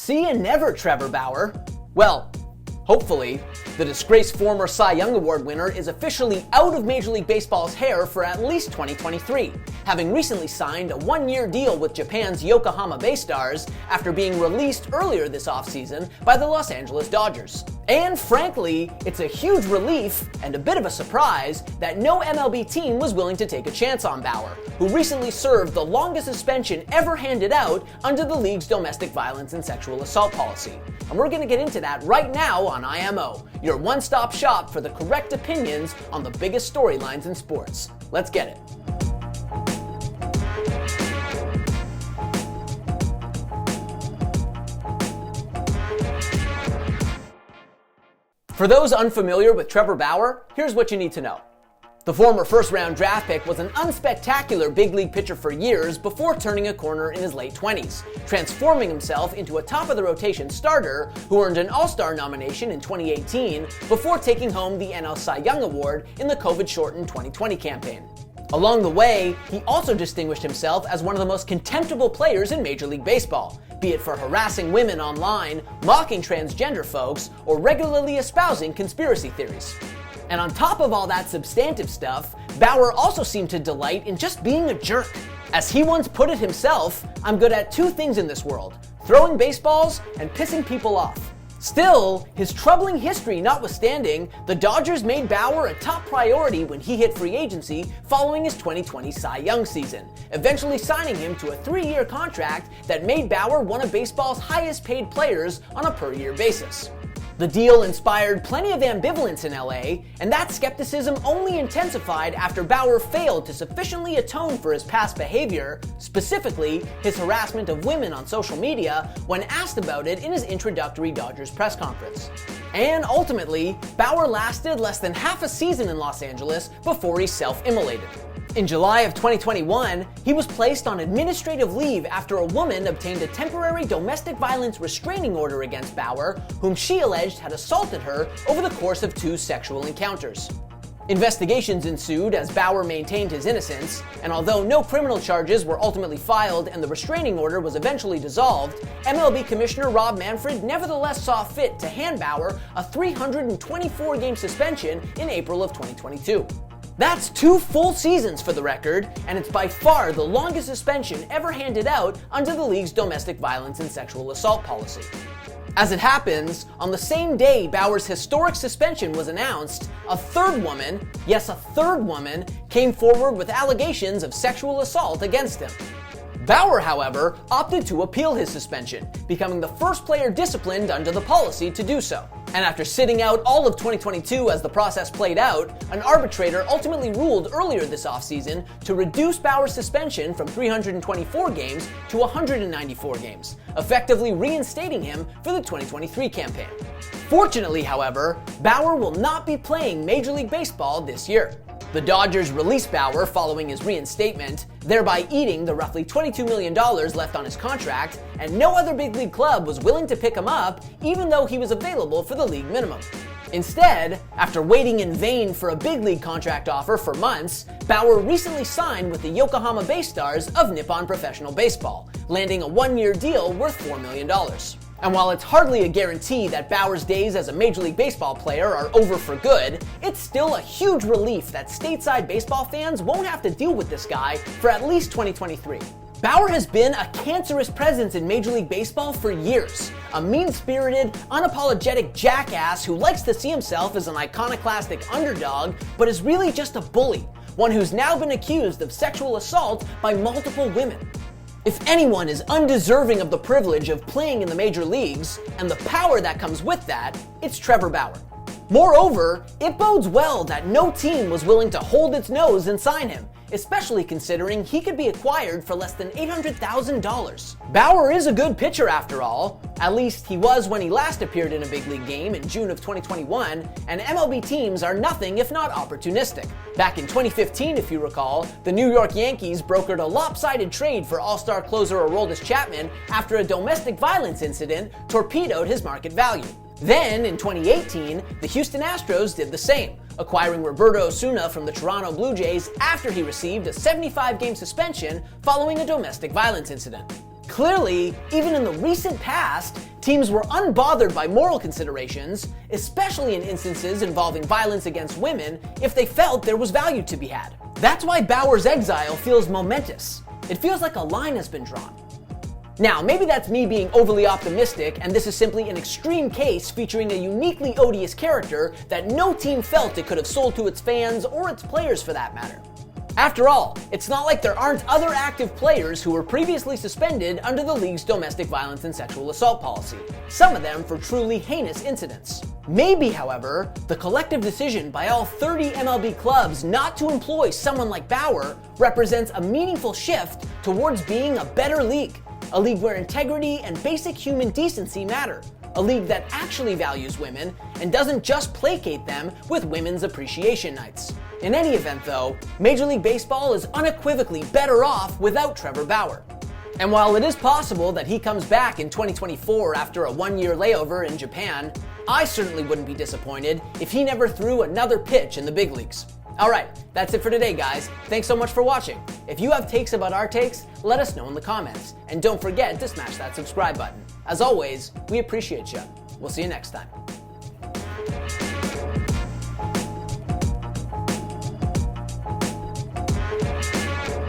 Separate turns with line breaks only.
See you never, Trevor Bauer. Well, hopefully. The disgraced former Cy Young Award winner is officially out of Major League Baseball's hair for at least 2023, having recently signed a one-year deal with Japan's Yokohama Baystars after being released earlier this offseason by the Los Angeles Dodgers. And frankly, it's a huge relief and a bit of a surprise that no MLB team was willing to take a chance on Bauer, who recently served the longest suspension ever handed out under the league's domestic violence and sexual assault policy. And we're going to get into that right now on IMO, your one-stop shop for the correct opinions on the biggest storylines in sports. Let's get it. For those unfamiliar with Trevor Bauer, here's what you need to know. The former first-round draft pick was an unspectacular big league pitcher for years before turning a corner in his late 20s, transforming himself into a top-of-the-rotation starter who earned an All-Star nomination in 2018 before taking home the NL Cy Young Award in the COVID-shortened 2020 campaign. Along the way, he also distinguished himself as one of the most contemptible players in Major League Baseball, be it for harassing women online, mocking transgender folks, or regularly espousing conspiracy theories. And on top of all that substantive stuff, Bauer also seemed to delight in just being a jerk. As he once put it himself, "I'm good at two things in this world, throwing baseballs and pissing people off." Still, his troubling history notwithstanding, the Dodgers made Bauer a top priority when he hit free agency following his 2020 Cy Young season, eventually signing him to a 3-year contract that made Bauer one of baseball's highest paid players on a per-year basis. The deal inspired plenty of ambivalence in LA, and that skepticism only intensified after Bauer failed to sufficiently atone for his past behavior, specifically his harassment of women on social media, when asked about it in his introductory Dodgers press conference. And ultimately, Bauer lasted less than half a season in Los Angeles before he self-immolated. In July of 2021, he was placed on administrative leave after a woman obtained a temporary domestic violence restraining order against Bauer, whom she alleged had assaulted her over the course of 2 sexual encounters. Investigations ensued as Bauer maintained his innocence, and although no criminal charges were ultimately filed and the restraining order was eventually dissolved, MLB Commissioner Rob Manfred nevertheless saw fit to hand Bauer a 324-game suspension in April of 2022. That's 2 full seasons for the record, and it's by far the longest suspension ever handed out under the league's domestic violence and sexual assault policy. As it happens, on the same day Bauer's historic suspension was announced, a third woman, yes, a third woman, came forward with allegations of sexual assault against him. Bauer, however, opted to appeal his suspension, becoming the first player disciplined under the policy to do so. And after sitting out all of 2022 as the process played out, an arbitrator ultimately ruled earlier this offseason to reduce Bauer's suspension from 324 games to 194 games, effectively reinstating him for the 2023 campaign. Fortunately, however, Bauer will not be playing Major League Baseball this year. The Dodgers released Bauer following his reinstatement, thereby eating the roughly $22 million left on his contract, and no other big league club was willing to pick him up, even though he was available for the league minimum. Instead, after waiting in vain for a big league contract offer for months, Bauer recently signed with the Yokohama Baystars of Nippon Professional Baseball, landing a 1-year deal worth $4 million. And while it's hardly a guarantee that Bauer's days as a Major League Baseball player are over for good, it's still a huge relief that stateside baseball fans won't have to deal with this guy for at least 2023. Bauer has been a cancerous presence in Major League Baseball for years, a mean-spirited, unapologetic jackass who likes to see himself as an iconoclastic underdog, but is really just a bully, one who's now been accused of sexual assault by multiple women. If anyone is undeserving of the privilege of playing in the major leagues, and the power that comes with that, it's Trevor Bauer. Moreover, it bodes well that no team was willing to hold its nose and sign him, especially considering he could be acquired for less than $800,000. Bauer is a good pitcher after all, at least he was when he last appeared in a big league game in June of 2021, and MLB teams are nothing if not opportunistic. Back in 2015, if you recall, the New York Yankees brokered a lopsided trade for All-Star closer Aroldis Chapman after a domestic violence incident torpedoed his market value. Then, in 2018, the Houston Astros did the same, acquiring Roberto Osuna from the Toronto Blue Jays after he received a 75-game suspension following a domestic violence incident. Clearly, even in the recent past, Teams were unbothered by moral considerations, especially in instances involving violence against women, if they felt there was value to be had. That's why Bauer's exile feels momentous. It feels like a line has been drawn. Now, maybe that's me being overly optimistic, and this is simply an extreme case featuring a uniquely odious character that no team felt it could have sold to its fans or its players for that matter. After all, it's not like there aren't other active players who were previously suspended under the league's domestic violence and sexual assault policy, some of them for truly heinous incidents. Maybe, however, the collective decision by all 30 MLB clubs not to employ someone like Bauer represents a meaningful shift towards being a better league, a league where integrity and basic human decency matter, a league that actually values women and doesn't just placate them with women's appreciation nights. In any event, though, Major League Baseball is unequivocally better off without Trevor Bauer. And while it is possible that he comes back in 2024 after a one-year layover in Japan, I certainly wouldn't be disappointed if he never threw another pitch in the big leagues. Alright, that's it for today, guys. Thanks so much for watching. If you have takes about our takes, let us know in the comments. And don't forget to smash that subscribe button. As always, we appreciate you. We'll see you next time.